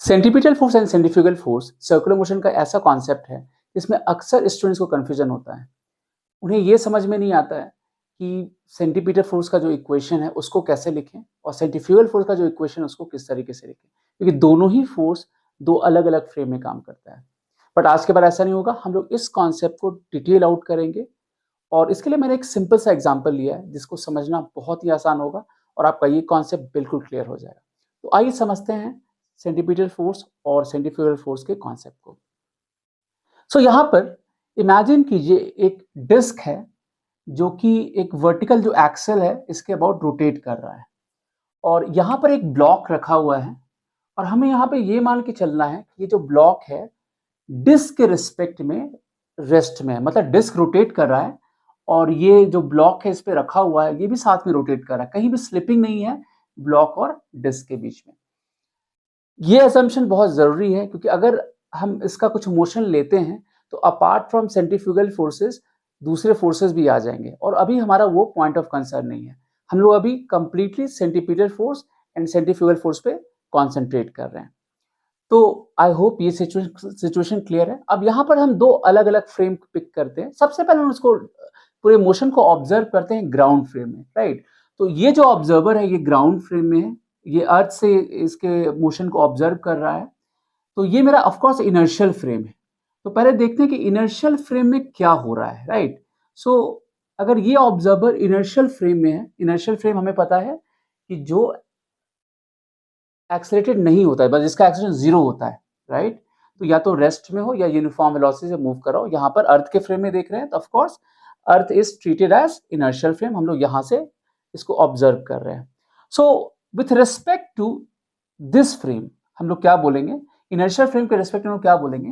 Centripetal force and centrifugal force circular motion का ऐसा concept है जिसमें अक्सर स्टूडेंट्स को कंफ्यूजन होता है। उन्हें ये समझ में नहीं आता है कि सेंट्रीपिटल फोर्स का जो इक्वेशन है उसको कैसे लिखें और सेंट्रीफ्यूगल फोर्स का जो इक्वेशन है उसको किस तरीके से लिखें, क्योंकि दोनों ही फोर्स दो अलग अलग फ्रेम में काम करता है। बट आज के बाद ऐसा नहीं होगा, हम लोग इस कॉन्सेप्ट को डिटेल आउट करेंगे और इसके लिए मैंने एक सिंपल सा एग्जाम्पल लिया है जिसको समझना बहुत ही आसान होगा और आपका ये कॉन्सेप्ट बिल्कुल क्लियर हो जाएगा। तो आइए समझते हैं सेंट्रीपिटल फोर्स और सेंट्रीफ्यूगल फोर्स के कॉन्सेप्ट को। सो यहाँ पर इमेजिन कीजिए एक डिस्क है जो कि एक वर्टिकल जो एक्सेल है इसके अबाउट रोटेट कर रहा है और यहाँ पर एक ब्लॉक रखा हुआ है और हमें यहाँ पे ये मान के चलना है कि ये जो ब्लॉक है डिस्क के रिस्पेक्ट में रेस्ट में है, मतलब डिस्क रोटेट कर रहा है और ये जो ब्लॉक है इस पे रखा हुआ है ये भी साथ में रोटेट कर रहा है, कहीं भी स्लिपिंग नहीं है ब्लॉक और डिस्क के बीच में। ये असम्पशन बहुत जरूरी है क्योंकि अगर हम इसका कुछ मोशन लेते हैं तो अपार्ट फ्रॉम सेंट्रीफ्यूगल फोर्सेस दूसरे फोर्सेस भी आ जाएंगे और अभी हमारा वो पॉइंट ऑफ कंसर्न नहीं है। हम लोग अभी completely centripetal force and centrifugal force पे कॉन्सेंट्रेट कर रहे हैं। तो आई होप ये सिचुएशन क्लियर है। अब यहाँ पर हम दो अलग अलग फ्रेम पिक करते हैं। सबसे पहले हम उसको पूरे मोशन को ऑब्जर्व करते हैं ग्राउंड फ्रेम में, राइट। तो ये जो ऑब्जर्वर है ये ग्राउंड फ्रेम में है, ये अर्थ से इसके मोशन को ऑब्जर्व कर रहा है। तो ये मेरा ऑफकोर्स इनर्शियल फ्रेम है। तो पहले देखते हैं कि इनर्शियल फ्रेम में क्या हो रहा है, राइट। सो अगर ये ऑब्जर्वर इनर्शियल फ्रेम में है, इनर्शियल फ्रेम हमें पता है कि जो एक्सेलरेटेड नहीं होता है, बस जिसका एक्सेलरेशन जीरो होता है, राइट। तो या तो रेस्ट में हो या यूनिफॉर्म वेलोसिटी से मूव कर रहा हो। यहाँ पर अर्थ के फ्रेम में देख रहे हैं तो of course earth is treated as inertial frame. हम लोग यहाँ से इसको ऑब्जर्व कर रहे हैं। So with respect to this frame हम लोग क्या बोलेंगे, इनर्शियल फ्रेम के रिस्पेक्ट में क्या बोलेंगे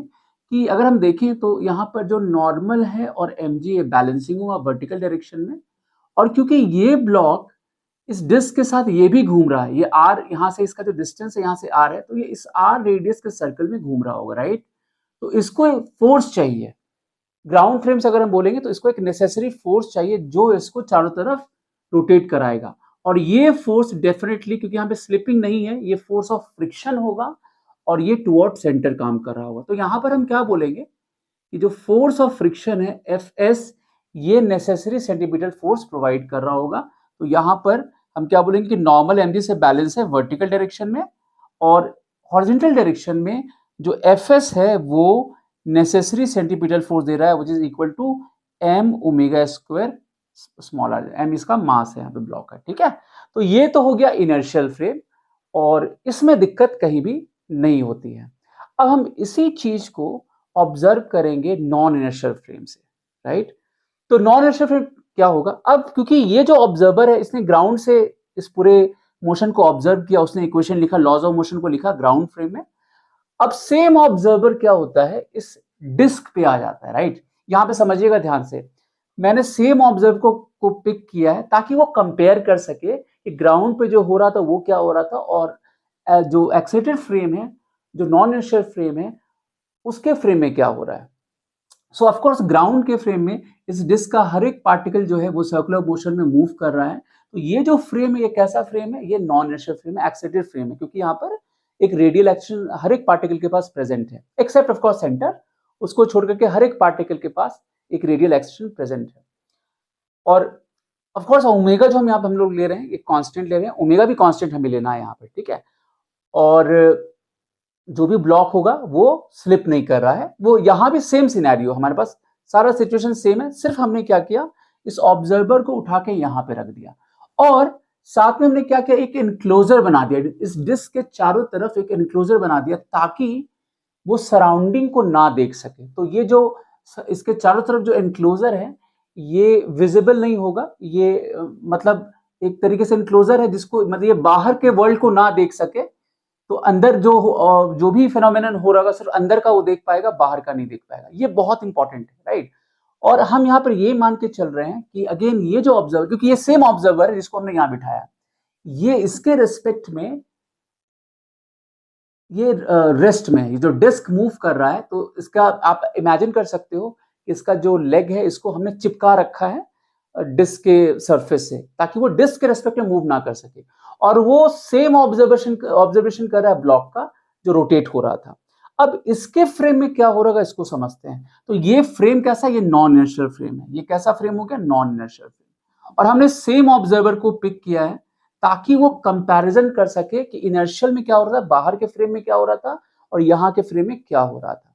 कि अगर हम देखें तो यहाँ पर जो नॉर्मल है और mg बैलेंसिंग हुआ वर्टिकल डायरेक्शन में, और क्योंकि ये ब्लॉक इस डिस्क के साथ ये भी घूम रहा है, ये r यहाँ से इसका जो डिस्टेंस है यहाँ से r है, तो ये इस r रेडियस के सर्कल में घूम रहा होगा, राइट। तो इसको फोर्स चाहिए। ग्राउंड फ्रेम से अगर हम बोलेंगे तो इसको एक नेसेसरी फोर्स चाहिए जो इसको चारों तरफ रोटेट कराएगा। और ये फोर्स डेफिनेटली, क्योंकि यहाँ पे स्लिपिंग नहीं है, ये फोर्स ऑफ फ्रिक्शन होगा और ये टुवर्ड सेंटर काम कर रहा होगा। तो यहाँ पर हम क्या बोलेंगे कि जो फोर्स ऑफ फ्रिक्शन है Fs, ये नेसेसरी सेंट्रीपिटल फोर्स प्रोवाइड कर रहा होगा। तो यहाँ पर हम क्या बोलेंगे कि नॉर्मल mg से बैलेंस है वर्टिकल डायरेक्शन में और हॉरिजॉन्टल डायरेक्शन में जो Fs है वो नेसेसरी सेंट्रीपिटल फोर्स दे रहा है, which is equal to m omega square small r। m इसका मास है, यहाँ पे ब्लॉक है, ठीक है। तो ये तो हो गया इनर्शियल फ्रेम और इसमें दिक्कत कहीं भी नहीं होती है। अब हम इसी चीज को ऑब्जर्व करेंगे नॉन इनर्शियल फ्रेम से, राइट। तो नॉन इनर्शियल फ्रेम क्या होगा, अब क्योंकि ये जो ऑब्जर्वर है इसने ग्राउंड से इस पूरे मोशन को ऑब्जर्व किया, उसने इक्वेशन लिखा, लॉज ऑफ मोशन को लिखा ग्राउंड फ्रेम में। अब सेम ऑब्जर्वर क्या होता है इस डिस्क पे आ जाता है, राइट। यहां पे समझिएगा ध्यान से, मैंने सेम ऑब्जर्व को पिक किया है ताकि वो कंपेयर कर सके कि ग्राउंड पे जो हो रहा था वो क्या हो रहा था और जो एक्सेलरेटेड फ्रेम है, जो नॉन इनर्शियल फ्रेम है, उसके फ्रेम में क्या हो रहा है। सो ऑफ कोर्स ग्राउंड के फ्रेम में इस डिस्क का हर एक पार्टिकल जो है वो सर्कुलर मोशन में मूव कर रहा है। तो ये जो फ्रेम है ये कैसा फ्रेम है, ये नॉन इनर्शियल फ्रेम है, एक्सेलरेटेड फ्रेम है, क्योंकि यहाँ पर एक रेडियल एक्शन हर एक पार्टिकल के पास प्रेजेंट है, एक्सेप्ट ऑफ कोर्स सेंटर, उसको छोड़ करके हर एक पार्टिकल के पास एक रेडियल एक्शन प्रेजेंट है। और ऑफ कोर्स ओमेगा जो हम यहाँ पे हम लोग ले रहे हैं, एक कांस्टेंट ले रहे हैं, ओमेगा भी कांस्टेंट हमें लेना है यहाँ पे, ठीक है। और जो भी ब्लॉक होगा वो स्लिप नहीं कर रहा है, वो यहाँ भी सेम सिनेरियो, हमारे पास सारा सिचुएशन सेम है, सिर्फ हमने क्या किया, इस ऑब्जर्वर को उठा के यहाँ पे रख दिया और साथ में हमने क्या किया, एक एनक्लोजर बना दिया, इस डिस्क के चारों तरफ एक एनक्लोजर बना दिया ताकि वो सराउंडिंग को ना देख सके। तो ये जो इसके चारों तरफ जो एनक्लोजर है ये विजिबल नहीं होगा, ये मतलब एक तरीके से एनक्लोजर है जिसको मतलब ये बाहर के वर्ल्ड को ना देख सके। तो अंदर जो भी फिनोमेनन हो रहा होगा सिर्फ अंदर का वो देख पाएगा, बाहर का नहीं देख पाएगा। ये बहुत इंपॉर्टेंट है, राइट। और हम यहाँ पर ये मान के चल रहे हैं कि अगेन ये जो ऑब्जर्वर, क्योंकि ये सेम ऑब्जर्वर है जिसको हमने यहाँ बिठाया, ये इसके रिस्पेक्ट में ये रेस्ट में, ये जो डिस्क मूव कर रहा है, तो इसका आप इमेजिन कर सकते हो इसका जो लेग है इसको हमने चिपका रखा है डिस्क के सरफेस से ताकि वो डिस्क के रेस्पेक्ट में मूव ना कर सके। और वो सेम ऑब्जर्वेशन कर रहा है ब्लॉक का, जो रोटेट हो रहा था। अब इसके फ्रेम में क्या हो रहा है इसको समझते हैं। तो ये फ्रेम कैसा, ये नॉन इनर्शियल फ्रेम है। ये कैसा फ्रेम हो गया, नॉन इनर्शियल फ्रेम। और हमने सेम ऑब्जर्वर को पिक किया है ताकि वो कंपैरिजन कर सके कि इनर्शियल में क्या हो रहा था, बाहर के फ्रेम में क्या हो रहा था और यहाँ के फ्रेम में क्या हो रहा था।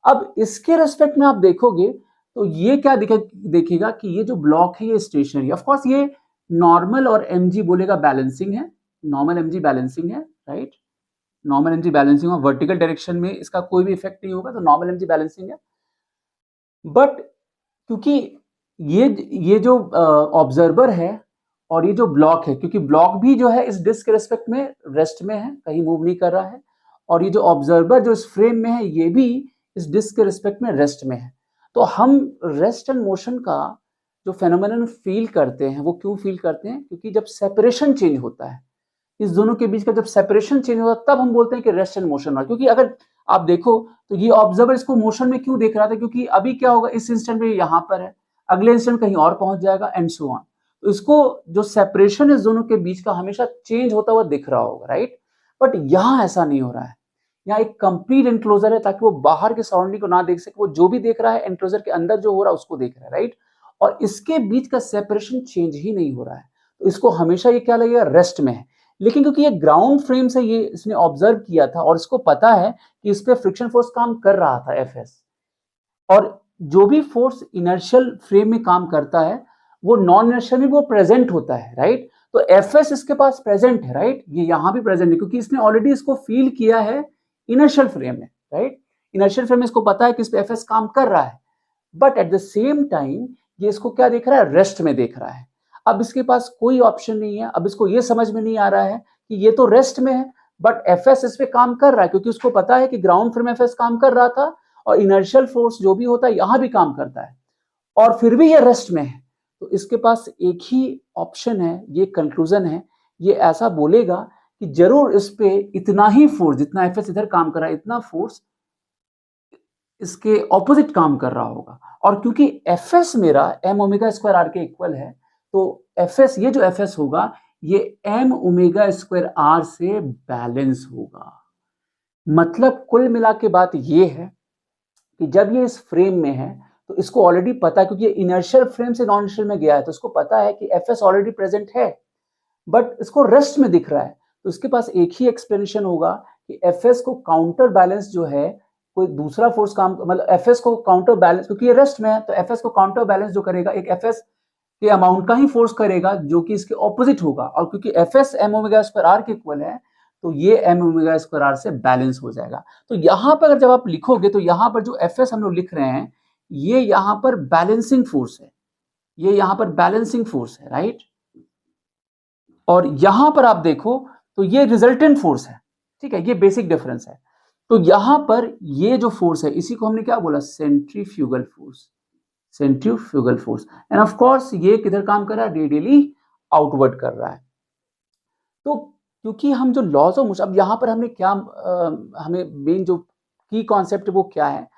अब इसके रेस्पेक्ट में आप देखोगे तो ये क्या देखिएगा कि ये जो ब्लॉक है ये स्टेशनरी, ऑफ कोर्स ये नॉर्मल और mg बोलेगा बैलेंसिंग है, नॉर्मल mg बैलेंसिंग है, राइट। नॉर्मल mg बैलेंसिंग और वर्टिकल डायरेक्शन में इसका कोई भी इफेक्ट नहीं होगा, तो नॉर्मल mg बैलेंसिंग है। बट क्योंकि ये जो ऑब्जर्वर है और ये जो ब्लॉक है, क्योंकि ब्लॉक भी जो है इस डिस्क के रेस्पेक्ट में रेस्ट में है, कहीं मूव नहीं कर रहा है, और ये जो ऑब्जर्वर जो इस फ्रेम में है ये भी इस डिस्क के रिस्पेक्ट में रेस्ट में है। तो हम रेस्ट एंड मोशन का जो फेनोमेनन फील करते हैं वो क्यों फील करते हैं, क्योंकि जब सेपरेशन चेंज होता है, इस दोनों के बीच का जब सेपरेशन चेंज होता है तब हम बोलते हैं कि रेस्ट एंड मोशन हो। क्योंकि अगर आप देखो तो ये ऑब्जर्वर इसको मोशन में क्यों देख रहा था, क्योंकि अभी क्या होगा, इस इंस्टेंट में यहाँ पर है, अगले इंस्टेंट कहीं और पहुंच जाएगा एंड सो ऑन। तो इसको जो सेपरेशन इस दोनों के बीच का हमेशा चेंज होता हुआ दिख रहा होगा, राइट। बट यहाँ ऐसा नहीं हो रहा है, यहाँ एक कंप्लीट एनक्लोजर है ताकि वो बाहर के सराउंडिंग को ना देख सके, वो जो भी देख रहा है एनक्लोजर के अंदर जो हो रहा है उसको देख रहा है, राइट। और इसके बीच का सेपरेशन चेंज ही नहीं हो रहा है, तो इसको हमेशा ये क्या लगेगा, रेस्ट में है। लेकिन क्योंकि ये ग्राउंड फ्रेम से ये इसने ऑब्जर्व किया था और इसको पता है कि इस पे फ्रिक्शन फोर्स काम कर रहा था एफएस, और जो भी फोर्स इनर्शियल फ्रेम में काम करता है वो नॉन इनर्शियल में वो प्रेजेंट होता है, राइट। तो एफएस इसके पास प्रेजेंट है, राइट, ये यहाँ भी प्रेजेंट है क्योंकि इसने ऑलरेडी इसको फील किया है इनर्शियल फ्रेम में, राइट। इनर्शियल फ्रेम में इसको पता है कि इस पे एफएस काम कर रहा है, but at the same time ये इसको क्या देख रहा है, रेस्ट में देख रहा है। अब इसके पास कोई ऑप्शन नहीं है, अब इसको ये समझ में नहीं आ रहा है कि ये तो रेस्ट में है बट एफएस इस पे काम कर रहा है, क्योंकि उसको पता है कि ग्राउंड फ्रेम एफएस काम कर रहा था और इनर्शियल फोर्स जो भी होता है यहां भी काम करता है, और फिर भी ये रेस्ट में है। तो इसके पास एक ही ऑप्शन है, ये कंक्लूजन है, ये ऐसा बोलेगा कि जरूर इस पे इतना ही फोर्स जितना एफएस इधर काम कर रहा है इतना फोर्स इसके ऑपोजिट काम कर रहा होगा। और क्योंकि एफएस मेरा एम ओमेगा स्क्वायर आर के इक्वल है, तो एफएस, ये जो एफएस होगा ये एम ओमेगा स्क्वायर आर से बैलेंस होगा। मतलब कुल मिला के बात ये है कि जब ये इस फ्रेम में है तो इसको ऑलरेडी पता है, क्योंकि ये इनर्शियल फ्रेम से नॉन इनर्शियल में गया है, तो इसको पता है कि एफएस ऑलरेडी प्रेजेंट है बट इसको रेस्ट में दिख रहा है। तो इसके पास एक ही एक्सप्लेनेशन होगा कि एफएस को काउंटर बैलेंस जो है कोई दूसरा फोर्स काम, मतलब एफएस को काउंटर बैलेंस, क्योंकि ये रेस्ट में है तो एफएस को काउंटर बैलेंस जो करेगा एक एफएस के अमाउंट का ही फोर्स करेगा जो कि इसके ऑपोजिट होगा, और क्योंकि FS M omega square R के इक्वल है तो ये एम ओमेगा स्क्वायर आर से बैलेंस हो जाएगा। तो यहाँ पर जब आप लिखोगे तो यहाँ पर जो एफएस हम लोग लिख रहे हैं ये यहाँ पर बैलेंसिंग फोर्स है, ये यहाँ पर बैलेंसिंग फोर्स है, राइट। और यहां पर आप देखो तो ये रिजल्टेंट फोर्स है, ठीक है, ये बेसिक डिफरेंस है। तो यहां पर ये जो फोर्स है इसी को हमने क्या बोला, centrifugal force, centrifugal force. End of course ये किधर काम कर रहा है, रेडियली आउटवर्ड कर रहा है। तो क्योंकि हम जो लॉज ऑफ मोशन, अब यहाँ पर हमने क्या हमें मेन जो की कॉन्सेप्ट वो क्या है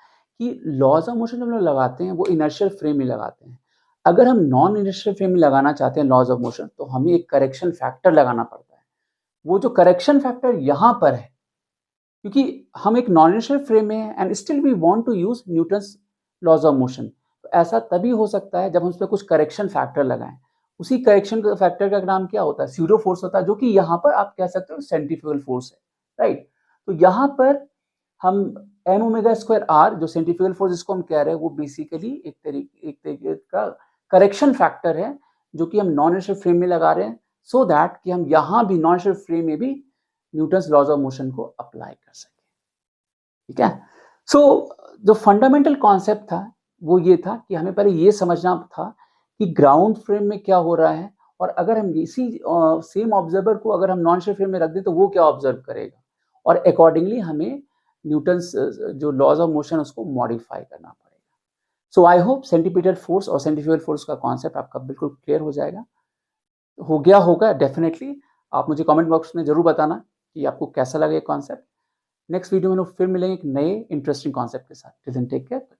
कि लॉज ऑफ मोशन जब हम लोग लगाते हैं वो इनर्शियल फ्रेम में लगाते हैं। अगर हम नॉन इनर्शियल फ्रेम में लगाना चाहते हैं लॉज ऑफ मोशन तो हमें एक करेक्शन फैक्टर लगाना पड़ता है। वो जो करेक्शन फैक्टर यहाँ पर है, क्योंकि हम एक नॉन इनर्शियल फ्रेम में हैं and still we want to use Newton's laws of motion, तो ऐसा तभी हो सकता है जब हम उस पर कुछ करेक्शन फैक्टर लगाएं। उसी करेक्शन फैक्टर का नाम क्या होता है, स्यूडो फोर्स होता है, जो कि यहाँ पर आप कह सकते हो सेंट्रीफ्यूगल फोर्स है, राइट। तो यहाँ पर हम एम ओमेगा स्क्वायर आर जो सेंट्रीफ्यूगल फोर्स जिसको हम कह रहे हैं वो बेसिकली एक तरीके का करेक्शन फैक्टर है जो कि हम नॉन इनर्शियल फ्रेम में लगा रहे हैं, सो दैट कि हम यहाँ भी नॉन इनर्शियल फ्रेम में भी न्यूटन्स लॉज ऑफ मोशन को अप्लाई कर सकें, ठीक है। सो जो फंडामेंटल कॉन्सेप्ट था वो ये था कि हमें पहले ये समझना था कि ग्राउंड फ्रेम में क्या हो रहा है, और अगर हम इसी सेम ऑब्जर्वर को अगर हम नॉन इनर्शियल फ्रेम में रख दें तो वो क्या ऑब्जर्व करेगा, और अकॉर्डिंगली हमें न्यूटन्स जो लॉज ऑफ मोशन उसको मॉडिफाई करना पड़ेगा। सो आई होप सेंटीपिटल फोर्स और सेंट्रीफ्यूगल फोर्स का कॉन्सेप्ट आपका बिल्कुल क्लियर हो जाएगा, हो गया होगा डेफिनेटली। आप मुझे कमेंट बॉक्स में जरूर बताना कि आपको कैसा लगा ये कॉन्सेप्ट। नेक्स्ट वीडियो में लोग फिर मिलेंगे एक नए इंटरेस्टिंग कॉन्सेप्ट के साथ। Till then take care.